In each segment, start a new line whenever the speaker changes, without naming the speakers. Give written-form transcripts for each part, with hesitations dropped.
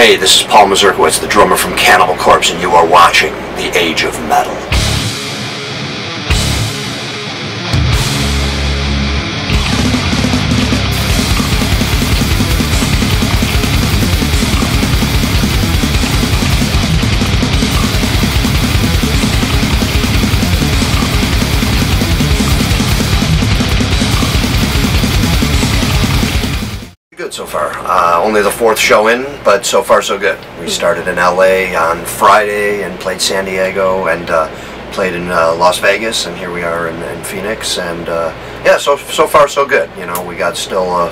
Hey, this is Paul Mazurkiewicz, the drummer from Cannibal Corpse, and you are watching The Age of Metal. Good so far. Only the fourth show in, but so far so good. We started in LA on Friday and played San Diego and played in Las Vegas, and here we are in Phoenix, and yeah, so far so good. You know, we got still a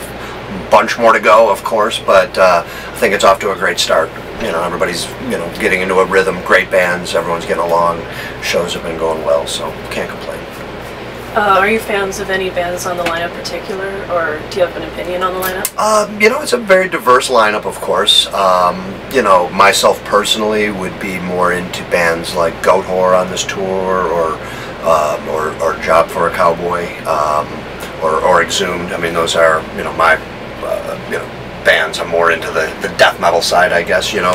bunch more to go, of course, but I think it's off to a great start. You know, everybody's, you know, getting into a rhythm, great bands, everyone's getting along, shows have been going well, so can't complain.
Are you fans of any bands on the lineup in particular, or do you have an opinion on the lineup?
You know, it's a very diverse lineup, of course. You know, myself personally would be more into bands like Goat Whore on this tour, or Job for a Cowboy, or Exhumed. I mean, those are, you know, my you know, bands. I'm more into the death metal side, I guess, you know.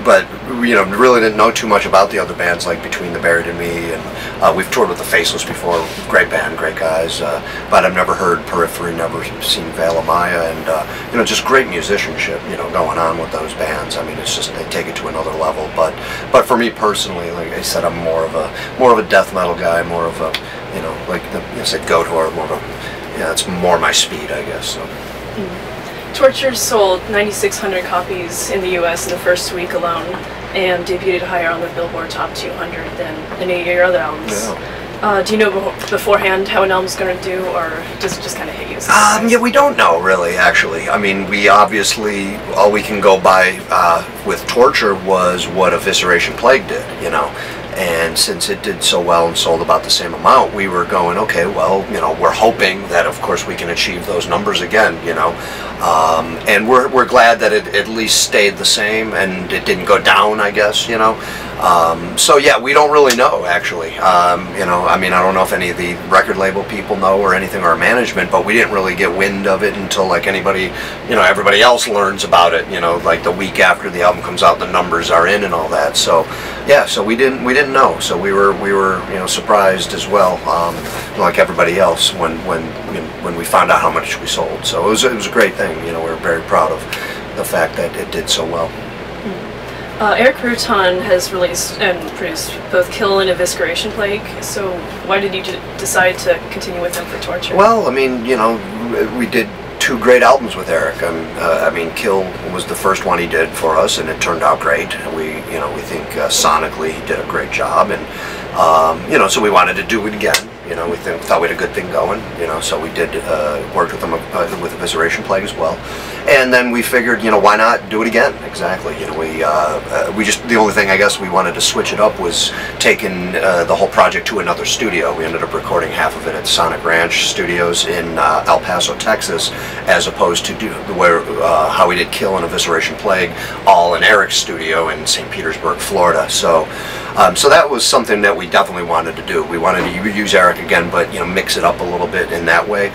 But you know, really didn't know too much about the other bands like Between the Buried and Me, and we've toured with the Faceless before. Great band, great guys. But I've never heard Periphery, never seen Veil of Maya, and you know, just great musicianship, you know, going on with those bands. I mean, it's just they take it to another level. But for me personally, like I said, I'm more of a death metal guy, more of a, you know, like I said, Goat Whore, more of a, yeah, it's more my speed, I guess. So.
Torture sold 9,600 copies in the US in the first week alone, and debuted higher on the Billboard Top 200 than any of your other albums. Yeah. Do you know beforehand how an album's going to do, or does it just kind of hit you?
Yeah, we don't know really, actually. I mean, we obviously, all we can go by with Torture was what Evisceration Plague did, you know. And since it did so well and sold about the same amount, we were going, okay, well, you know, we're hoping that, of course, we can achieve those numbers again, you know. And we're glad that it at least stayed the same and it didn't go down, I guess, you know. So yeah, we don't really know, actually. You know, I mean, I don't know if any of the record label people know or anything, or management, but we didn't really get wind of it until like anybody, you know, everybody else learns about it, you know, like the week after the album comes out, the numbers are in and all that. So yeah, so we didn't know. So we were you know, surprised as well, like everybody else when we found out how much we sold. So it was a great thing. You know, we were very proud of the fact that it did so well.
Eric Rutan has released and produced both Kill and Evisceration Plague, so why did you decide to continue with him for Torture?
Well, I mean, you know, we did two great albums with Eric. I mean, Kill was the first one he did for us, and it turned out great. We think sonically he did a great job, and you know, so we wanted to do it again. You know, we thought we had a good thing going. You know, so we did work with them with Evisceration Plague as well, and then we figured, you know, why not do it again? Exactly. You know, we just, the only thing I guess we wanted to switch it up was taking the whole project to another studio. We ended up recording half of it at Sonic Ranch Studios in El Paso, Texas, as opposed to how we did Kill and Evisceration Plague all in Eric's studio in St. Petersburg, Florida. So that was something that we definitely wanted to do. We wanted to use Eric again, but, you know, mix it up a little bit in that way.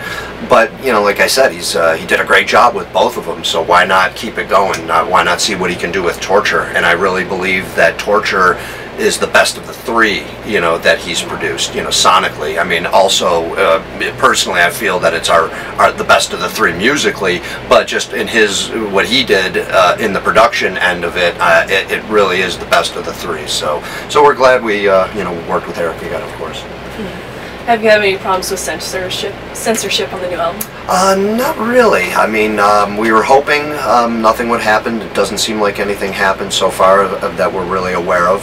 But, you know, like I said, he did a great job with both of them, so why not keep it going? Why not see what he can do with Torture? And I really believe that Torture is the best of the three, you know, that he's produced, you know, sonically. I mean, also, personally, I feel that it's the best of the three musically, but just in what he did in the production end of it, it really is the best of the three. So we're glad we, you know, worked with Eric again, of course.
Have you had any problems with censorship on the new album?
Not really. I mean, we were hoping nothing would happen. It doesn't seem like anything happened so far that we're really aware of.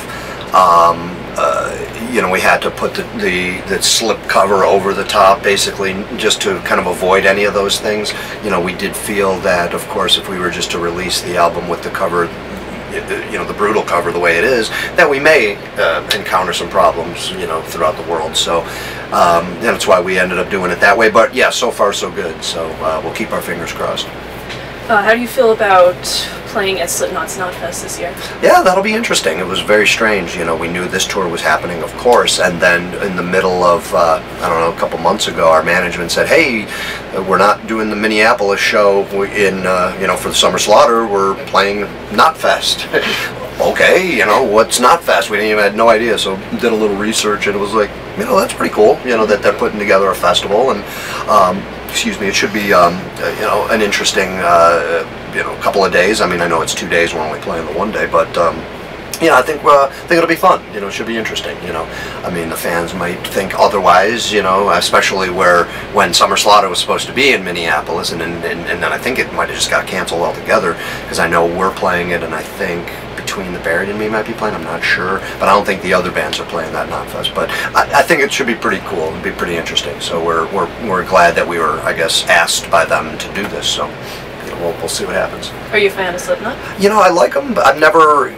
You know, we had to put the slip cover over the top, basically, just to kind of avoid any of those things. You know, we did feel that, of course, if we were just to release the album with the cover, you know, the brutal cover the way it is, that we may encounter some problems, you know, throughout the world. So that's why we ended up doing it that way. But yeah, so far so good. So we'll keep our fingers crossed.
How do you feel about playing at Slipknot's Knotfest this year?
Yeah, that'll be interesting. It was very strange. You know, we knew this tour was happening, of course, and then in the middle of, I don't know, a couple months ago, our management said, hey, we're not doing the Minneapolis show in, you know, for the Summer Slaughter, we're playing Knotfest. Okay, you know, what's Knotfest? We had no idea, so did a little research, and it was like, you know, that's pretty cool, you know, that they're putting together a festival, and, excuse me, it should be, you know, an interesting, you know, couple of days. I mean, I know it's 2 days, we're only playing the one day, but, yeah, I think it'll be fun. You know, it should be interesting. You know, I mean, the fans might think otherwise. You know, especially when Summer Slaughter was supposed to be in Minneapolis, and then I think it might have just got canceled altogether, because I know we're playing it, and I think Between the Buried and Me might be playing. I'm not sure, but I don't think the other bands are playing that Knotfest. But I think it should be pretty cool. It'd be pretty interesting. So we're glad that we were, I guess, asked by them to do this. So. We'll see what happens.
Are you a fan of Slipknot?
You know, I like them, but I've never,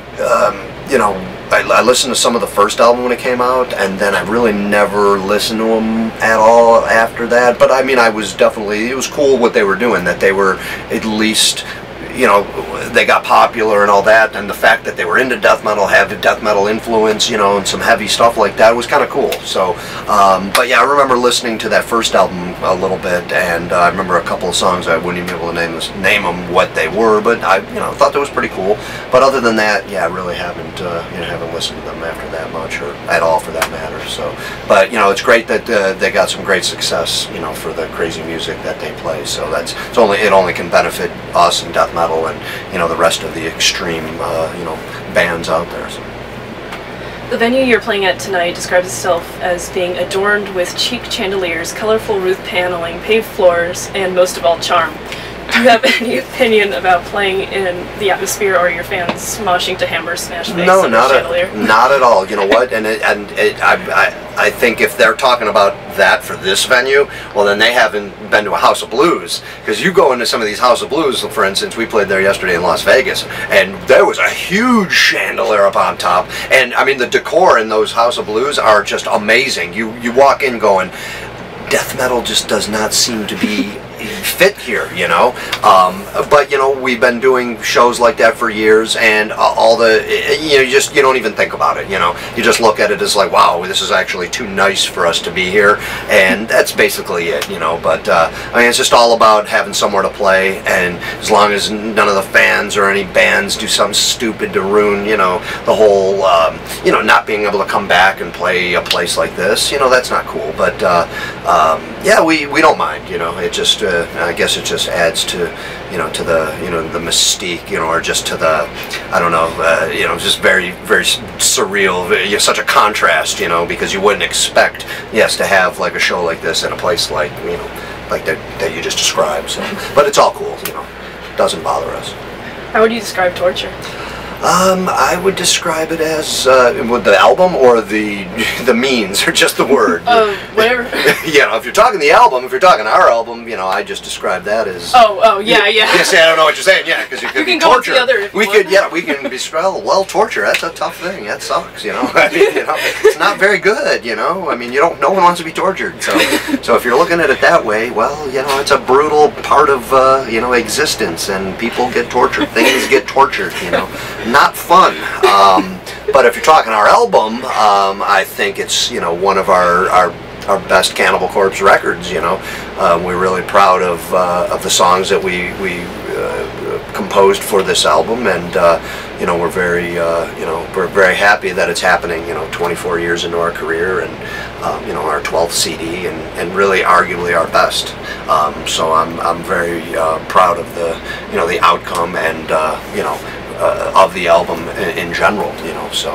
you know, I listened to some of the first album when it came out, and then I really never listened to them at all after that. But I mean, it was cool what they were doing, that they were at least, you know, they got popular and all that, and the fact that they were into death metal, have a death metal influence, you know, and some heavy stuff like that was kind of cool. So, but yeah, I remember listening to that first album a little bit, and I remember a couple of songs. I wouldn't even be able to name them what they were, but I, you know, thought that was pretty cool. But other than that, yeah, I really haven't, you know, haven't listened to them after that much, or at all for that matter. So, but you know, it's great that they got some great success, you know, for the crazy music that they play. So it only can benefit us and death metal, and you know, the rest of the extreme you know, bands out there. So.
The venue you're playing at tonight describes itself as being adorned with cheap chandeliers, colorful roof paneling, paved floors, and most of all, charm. Do you have any opinion about playing in the atmosphere, or your fans moshing to Hammer Smash Face?
No, not at all. You know what? I think if they're talking about that for this venue, well, then they haven't been to a House of Blues. Because you go into some of these House of Blues, for instance, we played there yesterday in Las Vegas, and there was a huge chandelier up on top. And I mean, the decor in those House of Blues are just amazing. You walk in going, death metal just does not seem to be fit here, you know. But you know, we've been doing shows like that for years, and all the, you know, you don't even think about it, you know. You just look at it as like, wow, this is actually too nice for us to be here, and that's basically it, you know. But I mean, it's just all about having somewhere to play, and as long as none of the fans or any bands do something stupid to ruin, you know, the whole, you know, not being able to come back and play a place like this, you know, that's not cool. But yeah, we don't mind, you know. It just I guess it just adds to, you know, to the, you know, the mystique, you know, or just to the, I don't know, you know, just very, very surreal, such a contrast, you know, because you wouldn't expect, yes, to have like a show like this in a place like, you know, like that you just described. So, but it's all cool, you know, doesn't bother us.
How would you describe Torture?
I would describe it as with the album or the means, or just the word.
Whatever.
You know, if you're talking the album, if you're talking our album, you know, I just describe that as.
Oh, yeah.
You say I don't know what you're saying, yeah, because you could be torture.
Go with the other if you want.
We can describe, well, torture. That's a tough thing. That sucks, you know. I mean, you know, it's not very good, you know. I mean, no one wants to be tortured. So if you're looking at it that way, well, you know, it's a brutal part of you know, existence, and people get tortured. Things get tortured, you know. Not fun. But if you're talking our album, I think it's, you know, one of our best Cannibal Corpse records. You know, we're really proud of the songs that we composed for this album, and you know, we're very happy that it's happening, you know, 24 years into our career, and you know, our 12th CD, and really arguably our best. So I'm very proud of the, you know, the outcome, and you know, of the album in general, you know. So,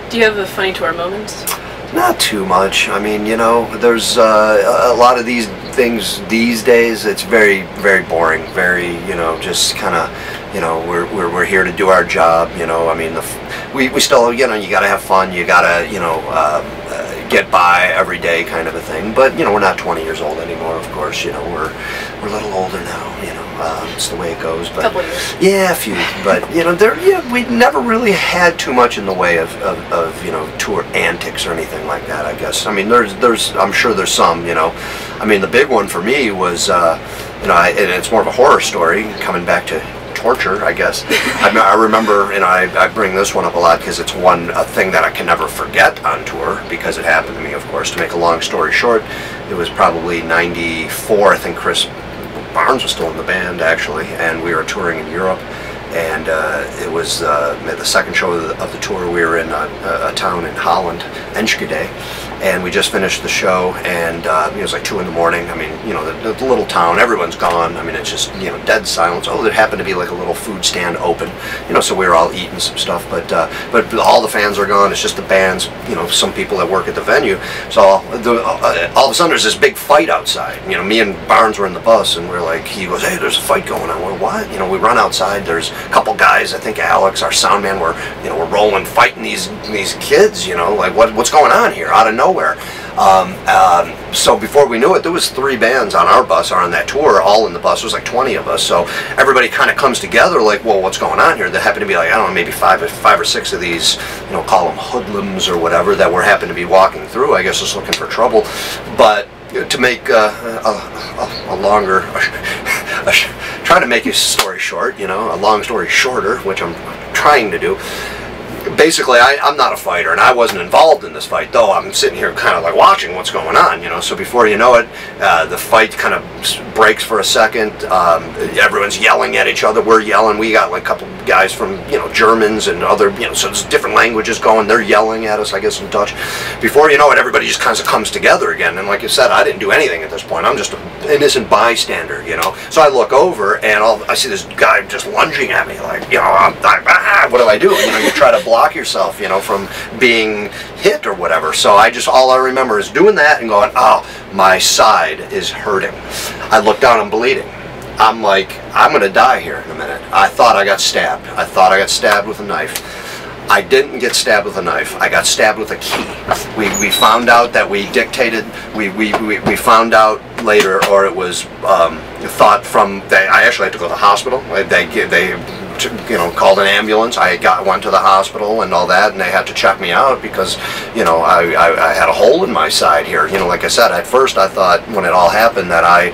do you have a funny tour moment?
Not too much. I mean, you know, there's a lot of these things these days. It's very, very boring. Very, you know, just kind of, you know, we're here to do our job. You know, I mean, we still, you know, you got to have fun. You got to, you know, get by every day, kind of a thing. But you know, we're not 20 years old anymore. Of course, you know, we're a little older now. You know. It's the way it goes, but
couple years.
Yeah, a few. But you know, we never really had too much in the way of you know, tour antics or anything like that, I guess. I mean, I'm sure there's some, you know. I mean, the big one for me was, you know, and it's more of a horror story, coming back to torture, I guess. I remember, and I bring this one up a lot because it's a thing that I can never forget on tour, because it happened to me, of course. To make a long story short, it was probably '94, I think Chris Barnes was still in the band, actually, and we were touring in Europe. And it was the second show of the tour. We were in a town in Holland, Enschede, and we just finished the show, and it was like 2 in the morning. I mean, you know, the little town, everyone's gone. I mean, it's just, you know, dead silence. Oh, there happened to be like a little food stand open, you know, so we were all eating some stuff, but all the fans are gone. It's just the bands, you know, some people that work at the venue. So all of a sudden there's this big fight outside. You know, me and Barnes were in the bus, and we're like, he goes, hey, there's a fight going on. We're, what? You know, we run outside, there's a couple guys, I think Alex, our sound man, we're rolling, fighting these kids, you know, like what's going on here out of nowhere. So before we knew it, there was 3 bands on our bus, or on that tour, all in the bus. There was like 20 of us, so everybody kind of comes together like, well, what's going on here? There happened to be like, I don't know, maybe 5 or 6 of these, you know, call them hoodlums or whatever, that were happened to be walking through, I guess just looking for trouble. But to make a longer, trying to make a story short, you know, a long story shorter, which I'm trying to do. Basically, I'm not a fighter, and I wasn't involved in this fight, though I'm sitting here kind of like watching what's going on, you know. So before you know it, the fight kind of breaks for a second. Everyone's yelling at each other. We're yelling. We got like a couple guys from, you know, Germans and other, you know, so there's different languages going. They're yelling at us, I guess, in Dutch. Before you know it, everybody just kind of comes together again. And like I said, I didn't do anything at this point. I'm just an innocent bystander, you know. So I look over, and I see this guy just lunging at me, like, you know, what do I do? You know, you try to block yourself, you know, from being hit or whatever. So all I remember is doing that and going, oh, my side is hurting. I look down, I'm bleeding. I'm like, I'm gonna die here in a minute. I thought I got stabbed. I thought I got stabbed with a knife. I didn't get stabbed with a knife. I got stabbed with a key. We found out that we found out later, or it was thought from, I actually had to go to the hospital. They you know, called an ambulance. I went to the hospital and all that, and they had to check me out because, you know, I had a hole in my side here. You know, like I said, at first I thought when it all happened that I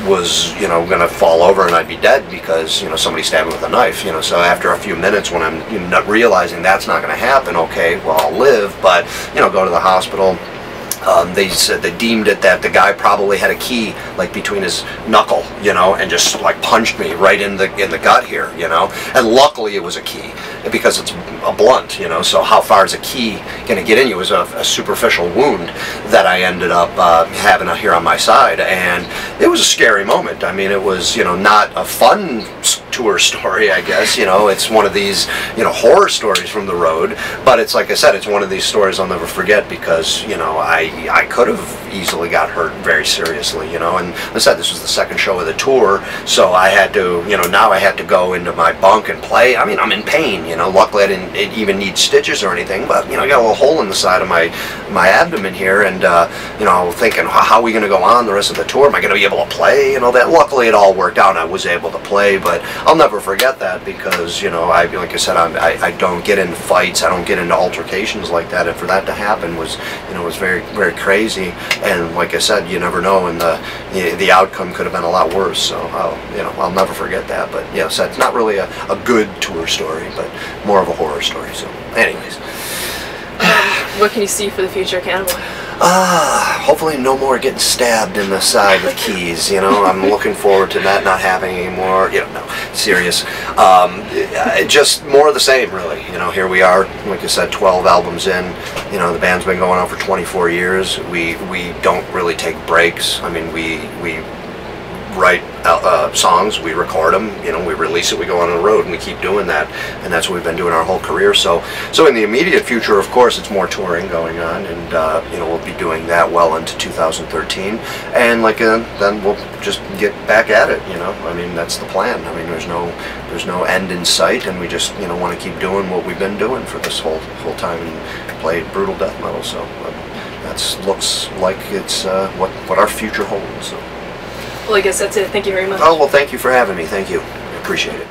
was, you know, gonna fall over and I'd be dead because, you know, somebody stabbed me with a knife. You know, so after a few minutes, when I'm not realizing that's not gonna happen, okay, well, I'll live, but, you know, go to the hospital. They said they deemed it that the guy probably had a key like between his knuckle, you know, and just like punched me right in the gut here, you know. And luckily it was a key, because it's a blunt, you know. So how far is a key going to get in you? It was a superficial wound that I ended up having here on my side, and it was a scary moment. I mean, it was, you know, not a fun tour story, I guess. You know, it's one of these, you know, horror stories from the road, but it's, like I said, it's one of these stories I'll never forget, because, you know, I could have easily got hurt very seriously, you know. And like I said, this was the second show of the tour, so I had to, you know, now I had to go into my bunk and play. I mean, I'm in pain, you know. Luckily I didn't even need stitches or anything, but, you know, I got a little hole in the side of my abdomen here, and you know, thinking, how are we going to go on the rest of the tour? Am I going to be able to play and all that? Luckily it all worked out and I was able to play, but I'll never forget that, because, you know, like I said, I don't get into fights, I don't get into altercations like that, and for that to happen was, you know, was very, very crazy. And like I said, you never know, and the outcome could have been a lot worse. So I'll never forget that. But yeah, so it's not really a good tour story, but more of a horror story. So anyways,
what can you see for the future, Cannibal?
Hopefully no more getting stabbed in the side with keys, you know. I'm looking forward to that not happening anymore. You know, no, serious. Just more of the same, really. You know, here we are, like I said, 12 albums in. You know, the band's been going on for 24 years. We don't really take breaks. I mean, we write songs, we record them, you know, we release it, we go on the road, and we keep doing that, and that's what we've been doing our whole career. So in the immediate future, of course, it's more touring going on, and you know, we'll be doing that well into 2013, and like then we'll just get back at it, you know. I mean, that's the plan. I mean, there's no end in sight, and we just, you know, want to keep doing what we've been doing for this whole time, and play brutal death metal. So that looks like it's what our future holds. So.
Well, I guess that's it. Thank you very much.
Oh, well, thank you for having me. Thank you. I appreciate it.